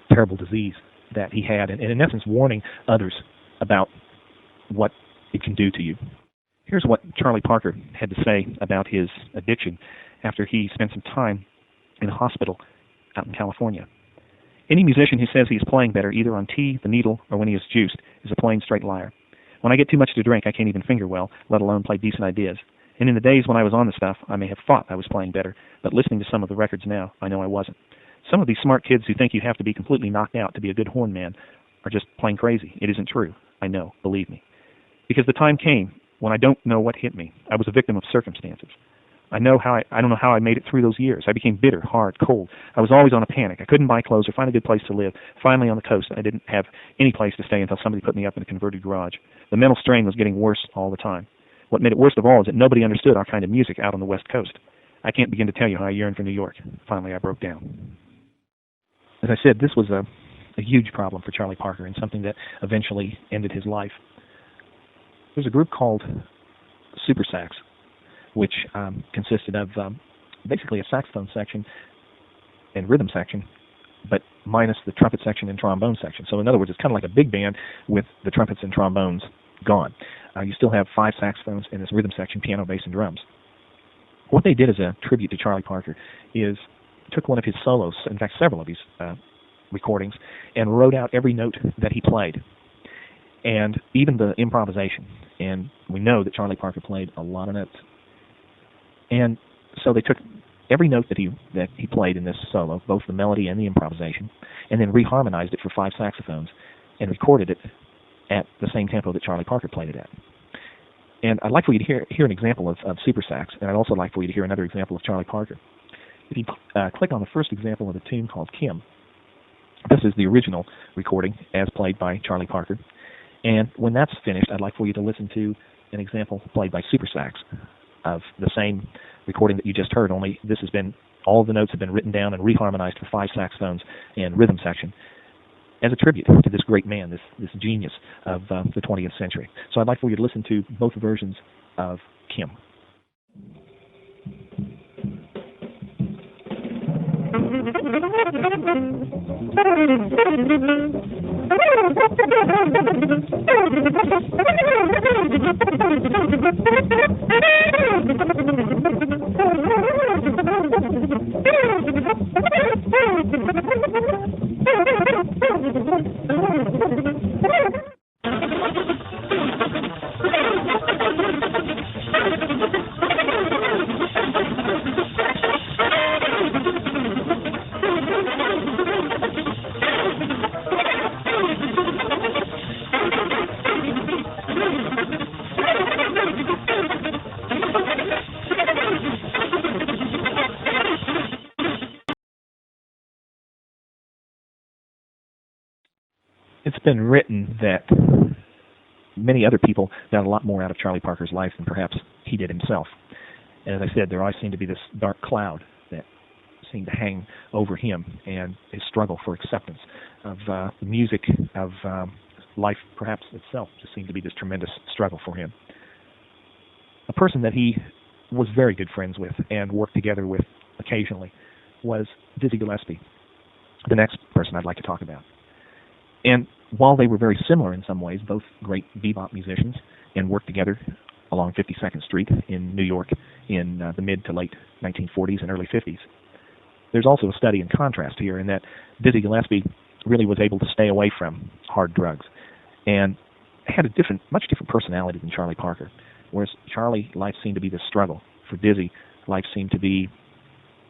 terrible disease that he had, and in essence warning others about what it can do to you. Here's what Charlie Parker had to say about his addiction after he spent some time in a hospital out in California. Any musician who says he is playing better, either on tea, the needle, or when he is juiced, is a plain straight liar. When I get too much to drink, I can't even finger well, let alone play decent ideas. And in the days when I was on the stuff, I may have thought I was playing better, but listening to some of the records now, I know I wasn't. Some of these smart kids who think you have to be completely knocked out to be a good horn man are just plain crazy. It isn't true. I know, believe me. Because the time came when I don't know what hit me. I was a victim of circumstances. I don't know how I made it through those years. I became bitter, hard, cold. I was always on a panic. I couldn't buy clothes or find a good place to live. Finally, on the coast, I didn't have any place to stay until somebody put me up in a converted garage. The mental strain was getting worse all the time. What made it worst of all is that nobody understood our kind of music out on the West Coast. I can't begin to tell you how I yearned for New York. Finally, I broke down. As I said, this was a huge problem for Charlie Parker and something that eventually ended his life. There's a group called Super Sax, which consisted of basically a saxophone section and rhythm section, but minus the trumpet section and trombone section. So in other words, it's kind of like a big band with the trumpets and trombones gone. You still have 5 saxophones in this rhythm section, piano, bass, and drums. What they did as a tribute to Charlie Parker is took one of his solos, in fact several of his recordings, and wrote out every note that he played, and even the improvisation. And we know that Charlie Parker played a lot of notes. And so they took every note that he played in this solo, both the melody and the improvisation, and then reharmonized it for 5 saxophones and recorded it at the same tempo that Charlie Parker played it at. And I'd like for you to hear an example of super sax, and I'd also like for you to hear another example of Charlie Parker. If you click on the first example of a tune called Kim, this is the original recording as played by Charlie Parker. And when that's finished, I'd like for you to listen to an example played by super sax of the same recording that you just heard, only this has been, all of the notes have been written down and reharmonized for 5 saxophones and rhythm section as a tribute to this great man, this genius of the 20th century. So I'd like for you to listen to both versions of Kim. It's been written that many other people got a lot more out of Charlie Parker's life than perhaps he did himself. And as I said, there always seemed to be this dark cloud that seemed to hang over him and his struggle for acceptance of the music, of life perhaps itself, just seemed to be this tremendous struggle for him. A person that he was very good friends with and worked together with occasionally was Dizzy Gillespie, the next person I'd like to talk about. And while they were very similar in some ways, both great bebop musicians, and worked together along 52nd Street in New York in the mid to late 1940s and early 50s, there's also a study in contrast here in that Dizzy Gillespie really was able to stay away from hard drugs and had a much different personality than Charlie Parker. Whereas Charlie, life seemed to be this struggle. For Dizzy, life seemed to be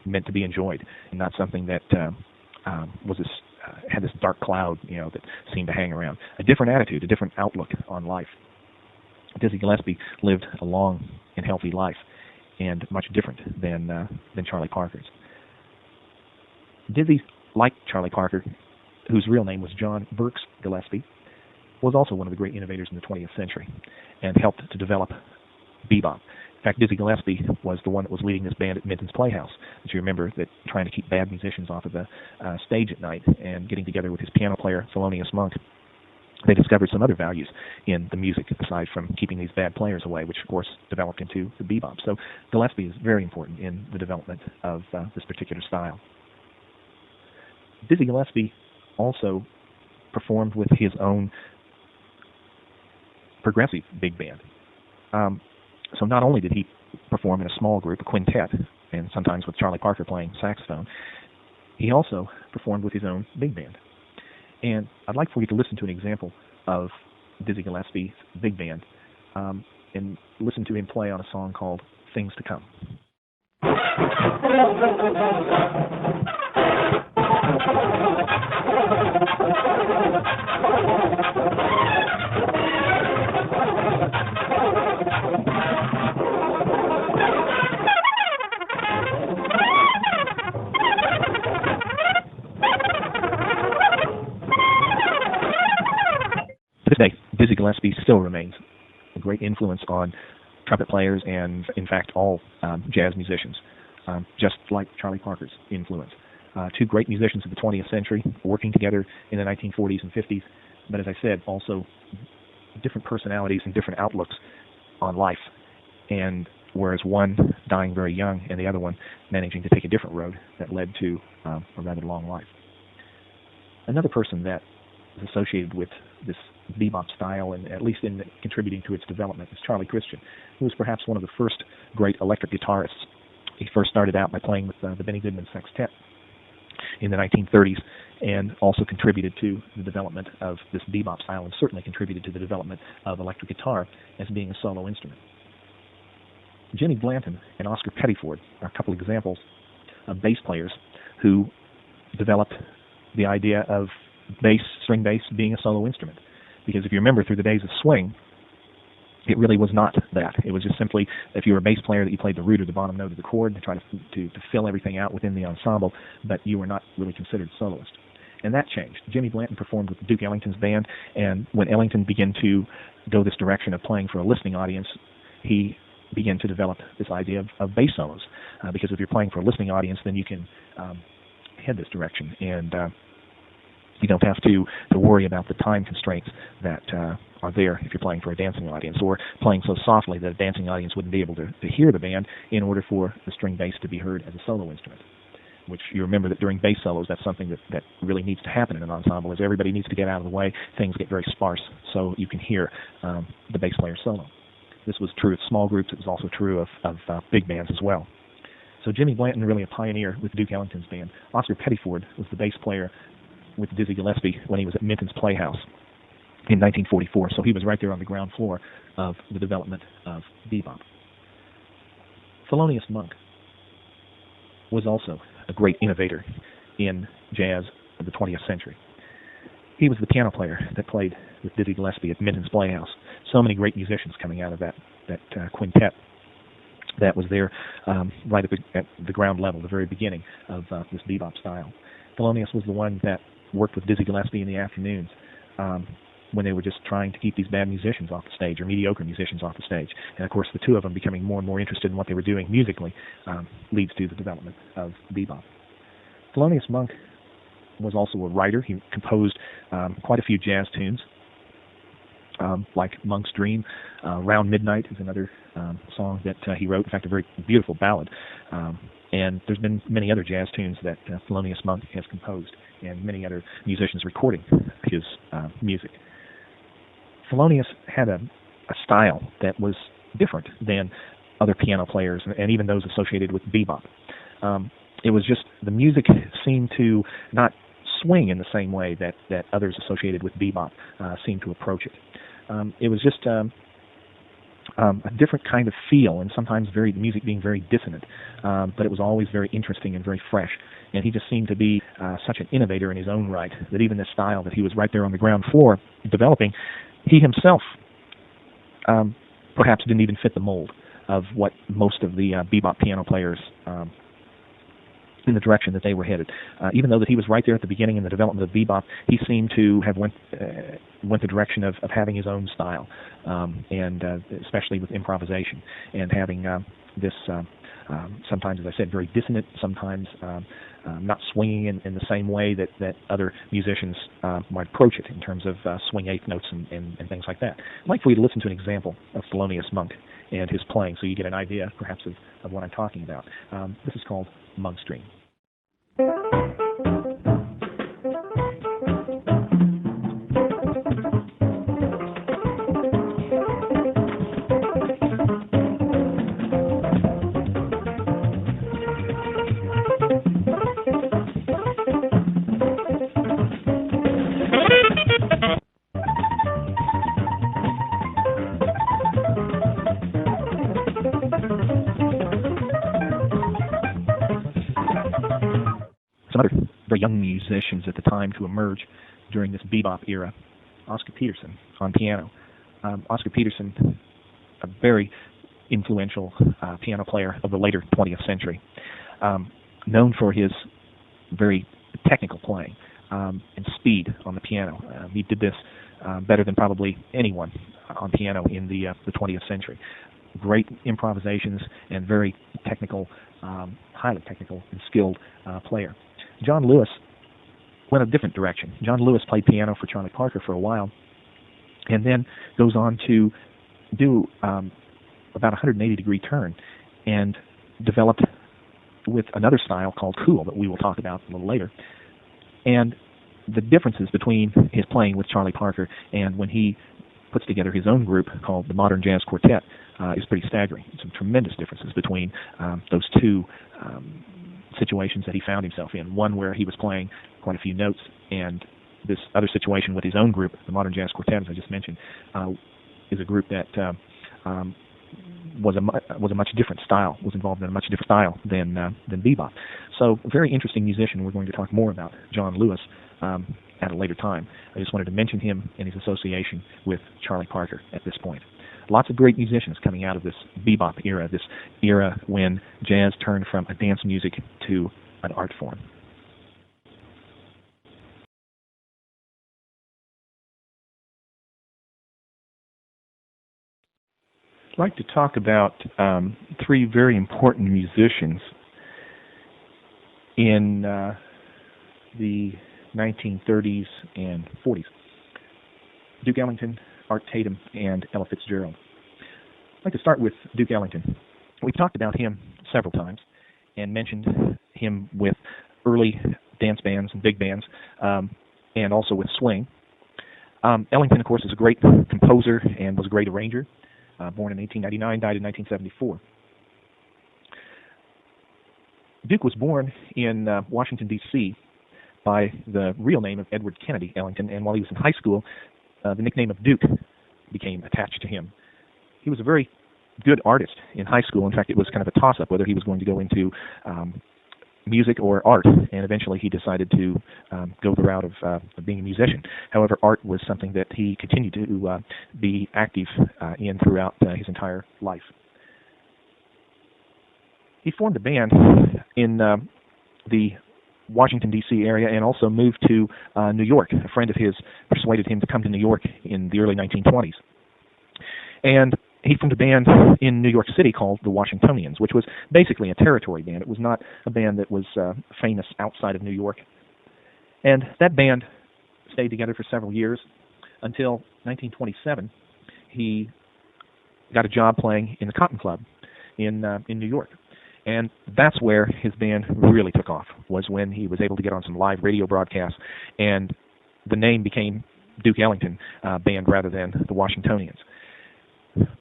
meant to be enjoyed and not something that had this dark cloud, that seemed to hang around. A different attitude, a different outlook on life. Dizzy Gillespie lived a long and healthy life, and much different than Charlie Parker's. Dizzy, like Charlie Parker, whose real name was John Burks Gillespie, was also one of the great innovators in the 20th century, and helped to develop bebop. In fact, Dizzy Gillespie was the one that was leading this band at Minton's Playhouse. As you remember, that trying to keep bad musicians off of the stage at night and getting together with his piano player, Thelonious Monk, they discovered some other values in the music aside from keeping these bad players away, which of course developed into the bebop. So Gillespie is very important in the development of this particular style. Dizzy Gillespie also performed with his own progressive big band. So not only did he perform in a small group, a quintet, and sometimes with Charlie Parker playing saxophone, he also performed with his own big band. And I'd like for you to listen to an example of Dizzy Gillespie's big band and listen to him play on a song called Things to Come. Dizzy Gillespie still remains a great influence on trumpet players and, in fact, all jazz musicians, just like Charlie Parker's influence. Two great musicians of the 20th century working together in the 1940s and 50s, but as I said, also different personalities and different outlooks on life, and whereas one dying very young and the other one managing to take a different road that led to a rather long life. Another person that is associated with this bebop style, and at least in contributing to its development, is Charlie Christian, who was perhaps one of the first great electric guitarists. He first started out by playing with the Benny Goodman Sextet in the 1930s, and also contributed to the development of this bebop style, and certainly contributed to the development of electric guitar as being a solo instrument. Jimmy Blanton and Oscar Pettiford are a couple examples of bass players who developed the idea of string bass being a solo instrument. Because if you remember, through the days of swing, it really was not that. It was just simply, if you were a bass player, that you played the root or the bottom note of the chord to try to fill everything out within the ensemble, but you were not really considered soloist. And that changed. Jimmy Blanton performed with Duke Ellington's band, and when Ellington began to go this direction of playing for a listening audience, he began to develop this idea of bass solos. Because if you're playing for a listening audience, then you can head this direction, and you don't have to worry about the time constraints that are there if you're playing for a dancing audience, or playing so softly that a dancing audience wouldn't be able to hear the band in order for the string bass to be heard as a solo instrument. Which you remember that during bass solos, that's something that really needs to happen in an ensemble, is everybody needs to get out of the way, things get very sparse, so you can hear the bass player solo. This was true of small groups, it was also true of big bands as well. So Jimmy Blanton, really a pioneer with Duke Ellington's band. Oscar Pettiford was the bass player with Dizzy Gillespie when he was at Minton's Playhouse in 1944, so he was right there on the ground floor of the development of bebop. Thelonious Monk was also a great innovator in jazz of the 20th century. He was the piano player that played with Dizzy Gillespie at Minton's Playhouse. So many great musicians coming out of that quintet that was there right at the ground level, the very beginning of this bebop style. Thelonious was the one that worked with Dizzy Gillespie in the afternoons when they were just trying to keep these bad musicians off the stage, or mediocre musicians off the stage. And of course, the two of them becoming more and more interested in what they were doing musically leads to the development of bebop. Thelonious Monk was also a writer. He composed quite a few jazz tunes, like Monk's Dream. Round Midnight is another song that he wrote, in fact, a very beautiful ballad. And there's been many other jazz tunes that Thelonious Monk has composed, and many other musicians recording his music. Thelonious had a style that was different than other piano players, and even those associated with bebop. It was just, the music seemed to not swing in the same way that others associated with bebop seemed to approach it. It was just a different kind of feel, and sometimes music being very dissonant, but it was always very interesting and very fresh. And he just seemed to be such an innovator in his own right, that even this style that he was right there on the ground floor developing, he himself perhaps didn't even fit the mold of what most of the bebop piano players in the direction that they were headed. Even though that he was right there at the beginning in the development of bebop, he seemed to have went the direction of having his own style, and especially with improvisation, and having this sometimes, as I said, very dissonant, sometimes not swinging in the same way that other musicians might approach it in terms of swing eighth notes and things like that. I'd like for you to listen to an example of Thelonious Monk and his playing, so you get an idea, perhaps, of what I'm talking about. This is called Monk's Dream. Some other very young musicians at the time to emerge during this bebop era. Oscar Peterson on piano. Oscar Peterson, a very influential piano player of the later 20th century, known for his very technical playing. and speed on the piano. He did this better than probably anyone on piano in the 20th century. Great improvisations and very technical, highly technical and skilled player. John Lewis went a different direction. John Lewis played piano for Charlie Parker for a while, and then goes on to do about a 180-degree turn and developed with another style called cool that we will talk about a little later. And the differences between his playing with Charlie Parker and when he puts together his own group called the Modern Jazz Quartet is pretty staggering. Some tremendous differences between those two situations that he found himself in. One where he was playing quite a few notes, and this other situation with his own group, the Modern Jazz Quartet, as I just mentioned, is a group that was a much different style, was involved in a much different style than bebop. So, very interesting musician. We're going to talk more about John Lewis at a later time. I just wanted to mention him and his association with Charlie Parker at this point. Lots of great musicians coming out of this bebop era, this era when jazz turned from a dance music to an art form. I'd like to talk about three very important musicians in the 1930s and 40s. Duke Ellington, Art Tatum, and Ella Fitzgerald. I'd like to start with Duke Ellington. We've talked about him several times and mentioned him with early dance bands and big bands, and also with swing. Ellington, of course, is a great composer and was a great arranger. Born in 1899, died in 1974. Duke was born in Washington, D.C. by the real name of Edward Kennedy Ellington, and while he was in high school, the nickname of Duke became attached to him. He was a very good artist in high school. In fact, it was kind of a toss-up whether he was going to go into music or art, and eventually he decided to go the route of being a musician. However, art was something that he continued to be active in throughout his entire life. He formed a band in the Washington, D.C. area, and also moved to New York. A friend of his persuaded him to come to New York in the early 1920s. And he formed a band in New York City called the Washingtonians, which was basically a territory band. It was not a band that was famous outside of New York. And that band stayed together for several years until 1927. He got a job playing in the Cotton Club in New York. And that's where his band really took off, was when he was able to get on some live radio broadcasts, and the name became Duke Ellington Band rather than the Washingtonians.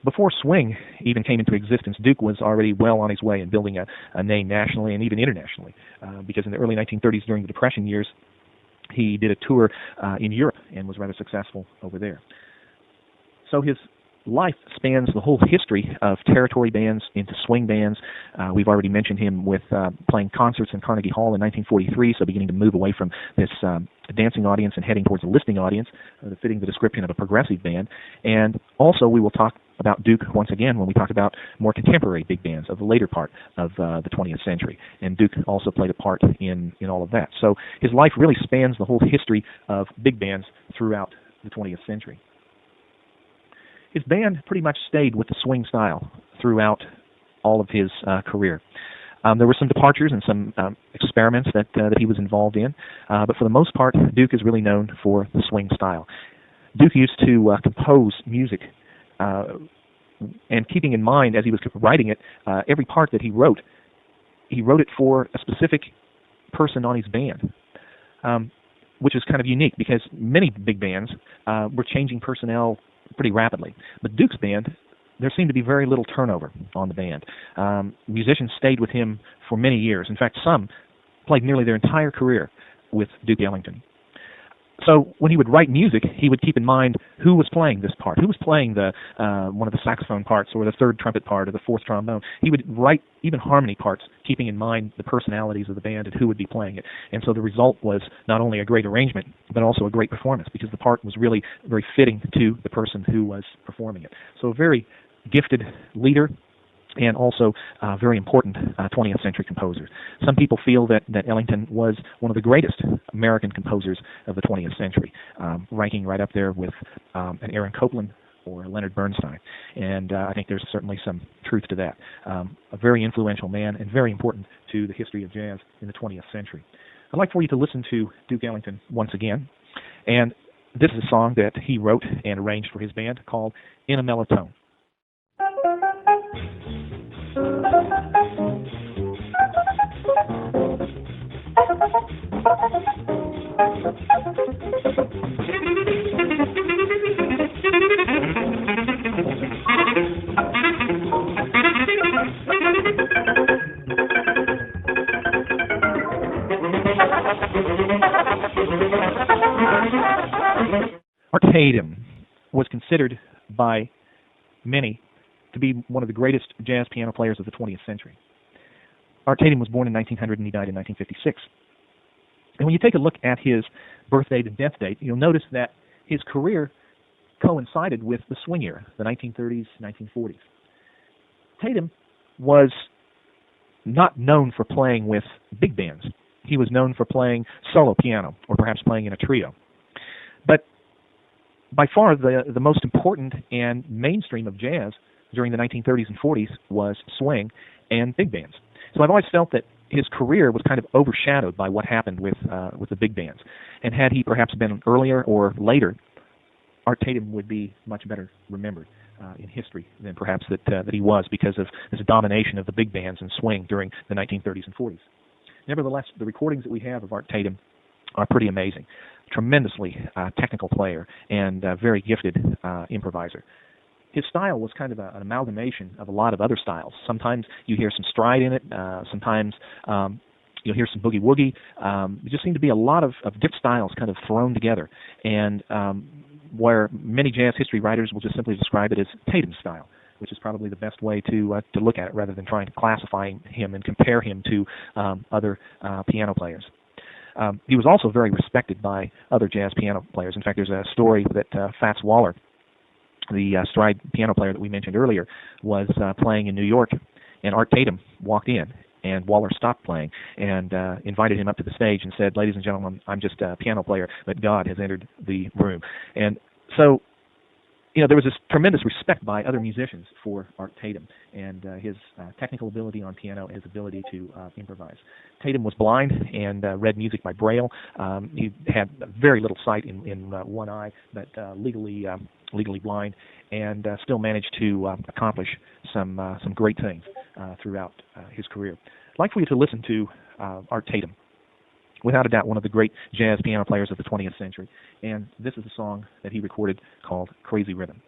Before swing even came into existence, Duke was already well on his way in building a name nationally and even internationally, because in the early 1930s, during the Depression years, he did a tour in Europe and was rather successful over there. So his life spans the whole history of territory bands into swing bands. We've already mentioned him with playing concerts in Carnegie Hall in 1943, so beginning to move away from this dancing audience and heading towards a listening audience, fitting the description of a progressive band. And also we will talk about Duke once again when we talk about more contemporary big bands of the later part of the 20th century. And Duke also played a part in all of that. So his life really spans the whole history of big bands throughout the 20th century. His band pretty much stayed with the swing style throughout all of his career. There were some departures and some experiments that he was involved in, but for the most part, Duke is really known for the swing style. Duke used to compose music, and keeping in mind as he was writing it, every part that he wrote it for a specific person on his band, which is kind of unique because many big bands were changing personnel pretty rapidly. But Duke's band, there seemed to be very little turnover on the band. Musicians stayed with him for many years. In fact, some played nearly their entire career with Duke Ellington. So when he would write music, he would keep in mind who was playing this part, who was playing the one of the saxophone parts or the third trumpet part or the fourth trombone. He would write even harmony parts, keeping in mind the personalities of the band and who would be playing it. And so the result was not only a great arrangement, but also a great performance, because the part was really very fitting to the person who was performing it. So a very gifted leader, and also very important 20th century composer. Some people feel that Ellington was one of the greatest American composers of the 20th century, ranking right up there with an Aaron Copland or Leonard Bernstein. And I think there's certainly some truth to that. A very influential man and very important to the history of jazz in the 20th century. I'd like for you to listen to Duke Ellington once again. And this is a song that he wrote and arranged for his band called In a Mellow Tone. Tatum was considered by many to be one of the greatest jazz piano players of the 20th century. Art Tatum was born in 1900 and he died in 1956. And when you take a look at his birth date and death date, you'll notice that his career coincided with the swing era, the 1930s, 1940s. Tatum was not known for playing with big bands. He was known for playing solo piano or perhaps playing in a trio. But by far the most important and mainstream of jazz during the 1930s and 40s was swing and big bands. So I've always felt that his career was kind of overshadowed by what happened with the big bands. And had he perhaps been earlier or later, Art Tatum would be much better remembered in history than perhaps that he was, because of this domination of the big bands and swing during the 1930s and 40s. Nevertheless, the recordings that we have of Art Tatum are pretty amazing. Tremendously technical player and very gifted improviser. His style was kind of an amalgamation of a lot of other styles. Sometimes you hear some stride in it. Sometimes you'll hear some boogie-woogie. There just seemed to be a lot of different styles kind of thrown together. And where many jazz history writers will just simply describe it as Tatum's style, which is probably the best way to look at it, rather than trying to classify him and compare him to other piano players. He was also very respected by other jazz piano players. In fact, there's a story that Fats Waller, the stride piano player that we mentioned earlier, was playing in New York, and Art Tatum walked in, and Waller stopped playing and invited him up to the stage and said, "Ladies and gentlemen, I'm just a piano player, but God has entered the room." And so, there was this tremendous respect by other musicians for Art Tatum and his technical ability on piano and his ability to improvise. Tatum was blind and read music by Braille. He had very little sight in one eye, but legally blind, and still managed to accomplish some great things throughout his career. I'd like for you to listen to Art Tatum. Without a doubt, one of the great jazz piano players of the 20th century. And this is a song that he recorded called Crazy Rhythm.